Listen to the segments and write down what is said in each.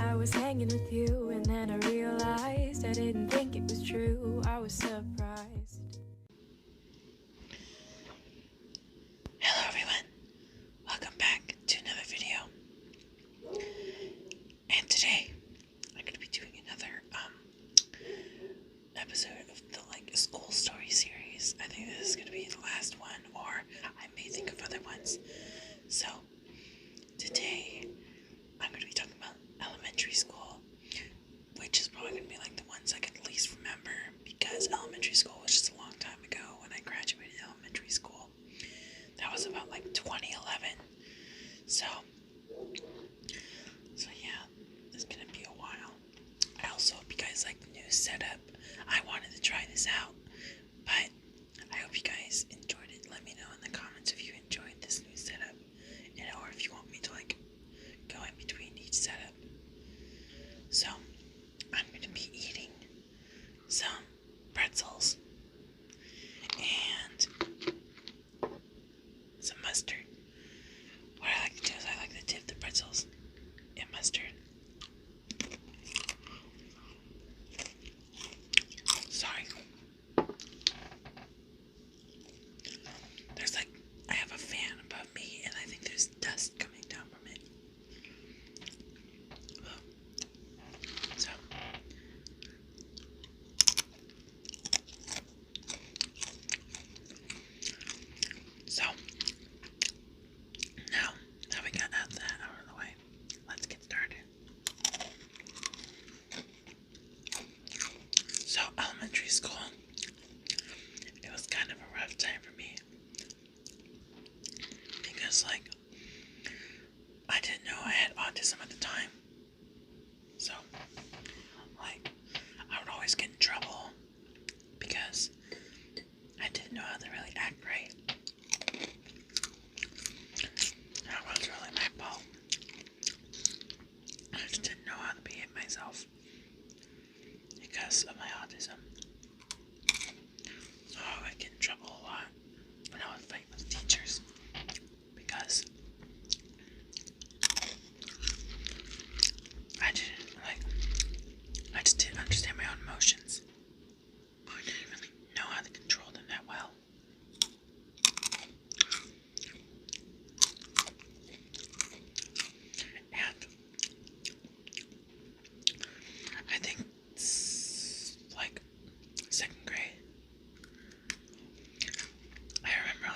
I was hanging with you, and then I realized I didn't think it was true. I was surprised. Hello everyone, welcome back to another video. And today I'm going to be doing another episode of the school story series. I think this is going to be the last one, or I may think of other ones. So today I'm going to be talking about elementary school, which is probably going to be like the ones I can least remember, because elementary school was just a long time ago when I graduated elementary school. That was about 2011. So yeah, it's gonna be a while. I also hope you guys like the new setup. I wanted to try this out, but I hope you guys enjoyed it. Let me know in the comments if you enjoyed this new setup, or if you want me to go in between each setup. So I'm gonna be eating some pretzels and some mustard. What I like to do is I like to dip the pretzels in mustard. Sorry. There's I have a fan above me and I think there's dust coming down from it. So now that we got that out of the way, let's get started. So elementary school, it was kind of a rough time for me, because I didn't know I had autism at the time. So I would always get in trouble because I didn't know how to really act right. That was really my fault. I just didn't know how to behave myself because of my autism. So I would get in trouble a lot when I would fight with teachers because I just didn't understand my own emotions. I didn't really know how to control them that well. And I think it's second grade. I remember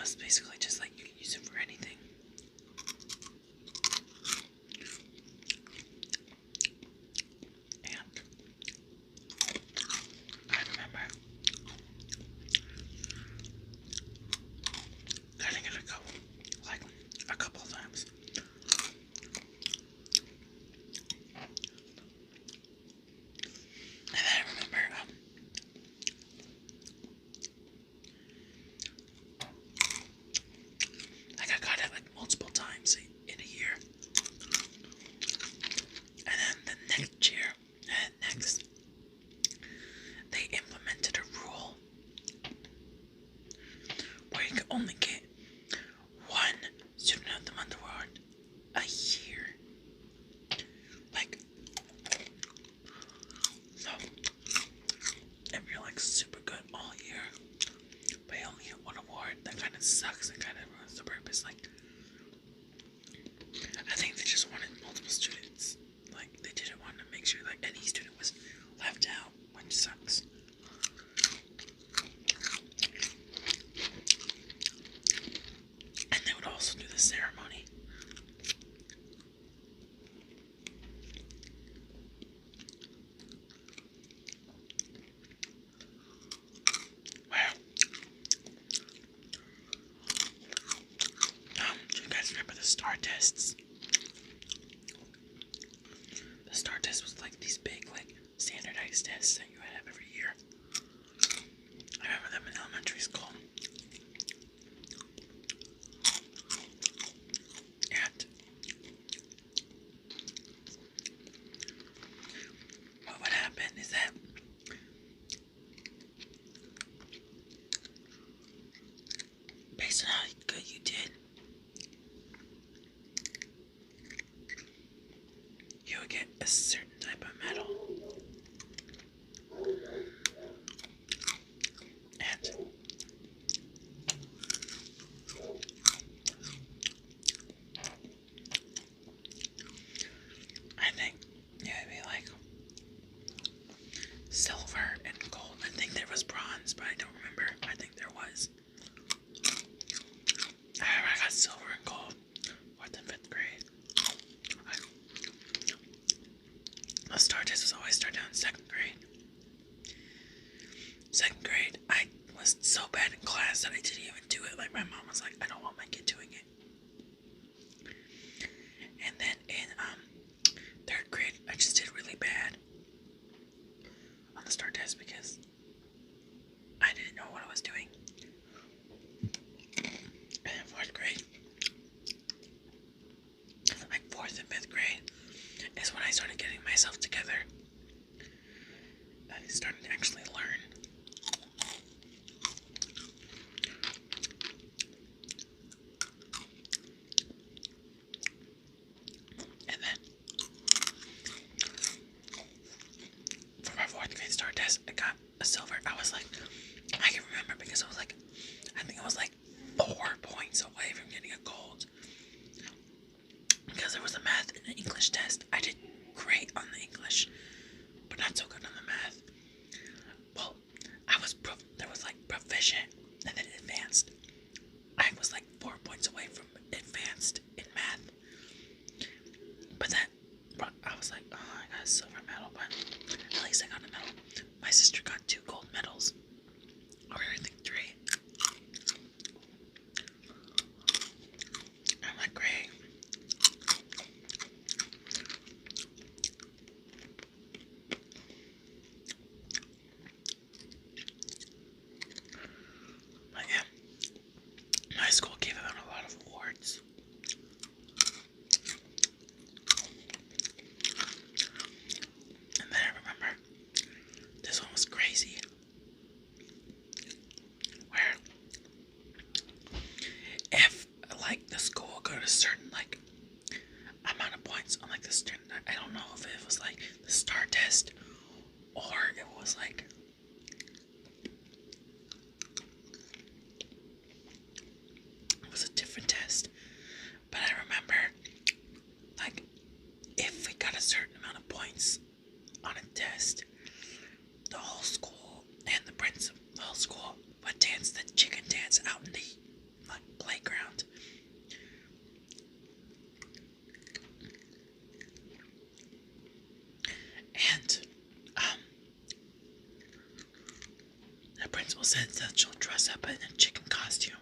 was basically just like you can use it for anything. And I remember cutting it a couple of times. And then I remember I got it like multiple times in a year. And then the next year, they implemented a rule where you could only get one Student of the Month award a year. Like, so if you're like super good all year, but you only get one award, that kind of sucks. It kind of ruins the purpose. Like, I think they just wanted multiple students. Like, they didn't want to make sure like any student was left out, which sucks. And they would also do the ceremony. Do you guys remember the STAR tests? The STAR test was like these big, like, standardized tests that you would have every year. I remember them in elementary school. And what would happen is that based on how good you did, you would get a certain type of medal. And I think it would be like silver and gold. I think there was bronze, but I don't remember. I think there was. I remember I got silver and gold 4th and 5th grade. The STAR test was always started in 2nd grade. 2nd grade, I was so bad in class that I didn't even do it. Like, my mom was like, I don't want my kid doing it. And then in 3rd grade, I just did really bad on the STAR test because I didn't know what I was doing. And in 4th grade, like 4th and 5th grade, is when I started getting myself together. I started to actually learn. And then for my 4th grade STAR test, I got a silver. I was like, I can remember because I was like, I think I was like 4 points away from getting a gold. Because there was a math and an English test. I did great on the English, but not so good on the math. Well, there was like proficient and then advanced. I was like 4 points away from advanced in math. But then I was like, oh, I got a silver medal, but at least I got a medal. My sister got 2 gold medals. Or I think 3. I'm like, great. But yeah, my school gave out a lot of awards. And then I remember this one was crazy. Where if like the school got a certain like amount of points on like the student, I don't know if it was like the STAR test or it was like it was a different test. But I remember like if we got a certain amount of points on a test, the whole school and the principal, the whole school would dance the chicken dance out in the like said that she'll dress up in a chicken costume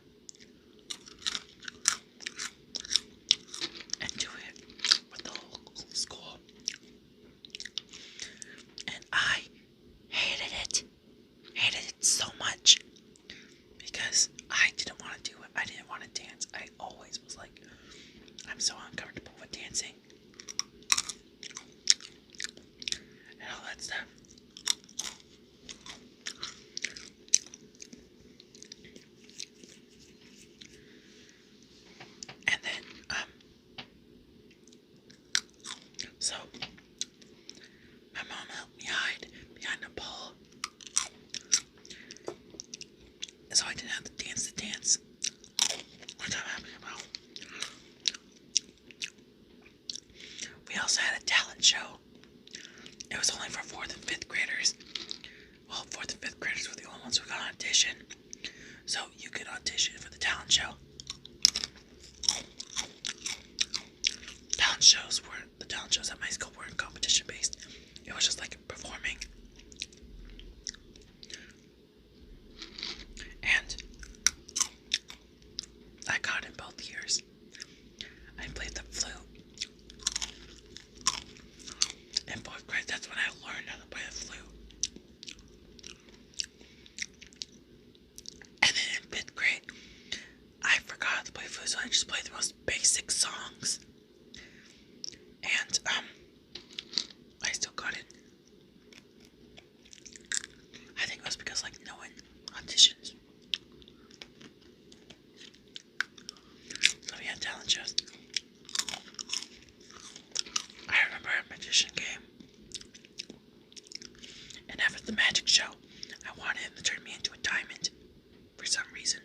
and do it with the whole school. And I hated it. Hated it so much. Because I didn't want to do it. I didn't want to dance. I always was like, I'm so uncomfortable with dancing. And all that stuff. And then, so, my mom helped me hide behind a pole. And so I didn't have to dance the dance. What I'm happy about. We also had a talent show. It was only for 4th and 5th graders. Well, 4th and 5th graders were the only ones who got audition. So you could audition for the talent show. The talent shows at my school weren't competition based. It was just like performing. And I got in both years. I played the flute. In 4th grade, that's when I learned how to play the flute. And then in 5th grade, I forgot how to play flute, so I just played the most basic songs. And, I still got in. I think it was because, like, no one auditions. So we had talent shows. I remember a magician game. And after the magic show, I wanted him to turn me into a diamond. For some reason.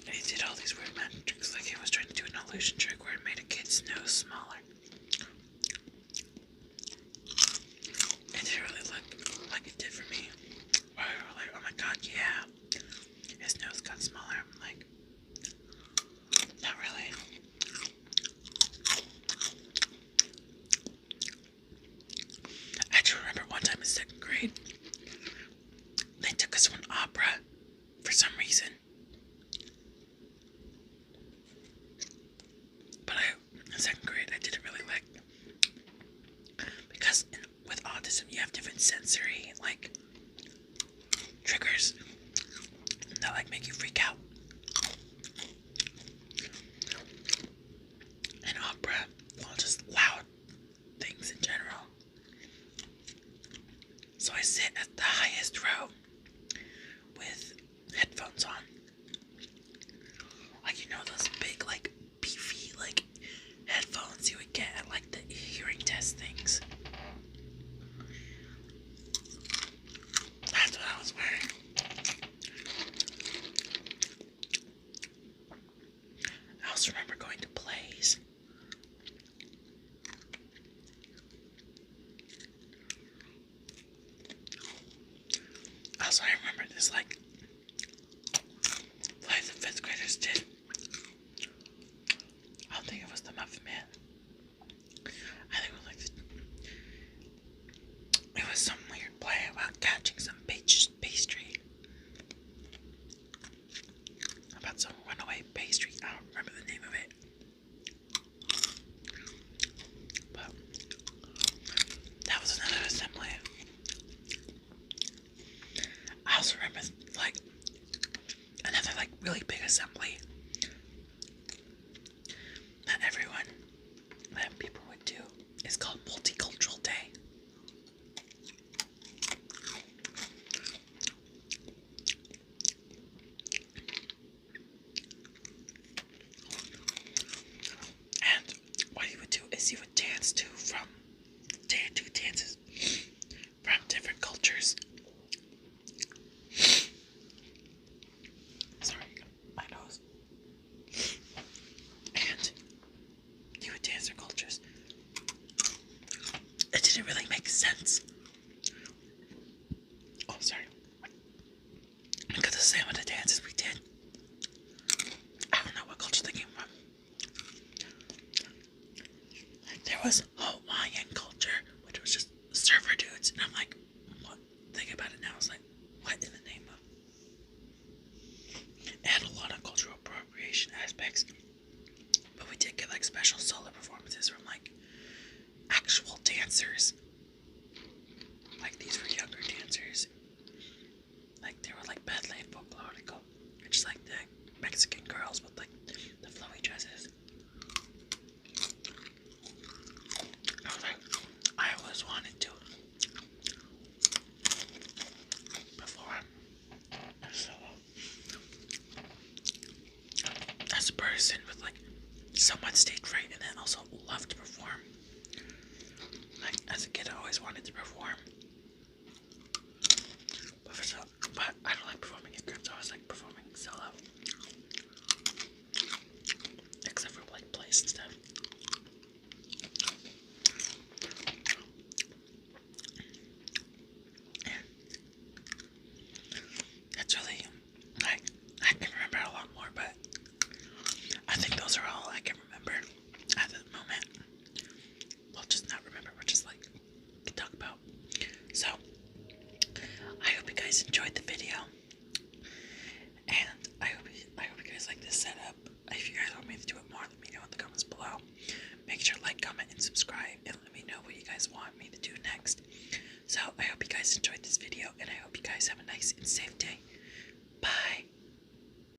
And he did all these weird magic tricks, like he was trying to do an illusion trick where it made a kid's nose smaller. It didn't really look like it did for me. I was like, oh my god, yeah. His nose got smaller. I'm like, not really. I do remember one time in 2nd grade, they took us to an opera for some reason. But in 2nd grade, I didn't really like, because with autism, you have different sensory, like, triggers that, like, make you freak out. And opera, well, just loud things in general. So I sit at the highest row with headphones on. Like, you know those big, like, beefy, like, headphones you would get at, like, the hearing test things. That's what I was wearing. I also remember going to plays. Also, I remember this, like, play the 5th graders did. I don't think it was the Muffin Man. I think it was, like, it was some weird play about catching some pastry. About some runaway pastry. I don't remember the name of it. But that was another assembly. I also remember, like, another, like, really big assembly that people would do. It's called Multicultural Day. And what you would do is you would dance to dances from different cultures. Sorry, my nose. And you would dance their cultures. perform. But I don't like performing in groups. I always like performing solo. Except for like plays and stuff. That's really, like, I can remember a lot more, but I think those are all I can remember at the moment. Well, just not remember, but just like can talk about. So, I hope you guys enjoyed the video, and I hope you guys like this setup. If you guys want me to do it more, let me know in the comments below. Make sure to like, comment, and subscribe, and let me know what you guys want me to do next. So, I hope you guys enjoyed this video, and I hope you guys have a nice and safe day. Bye.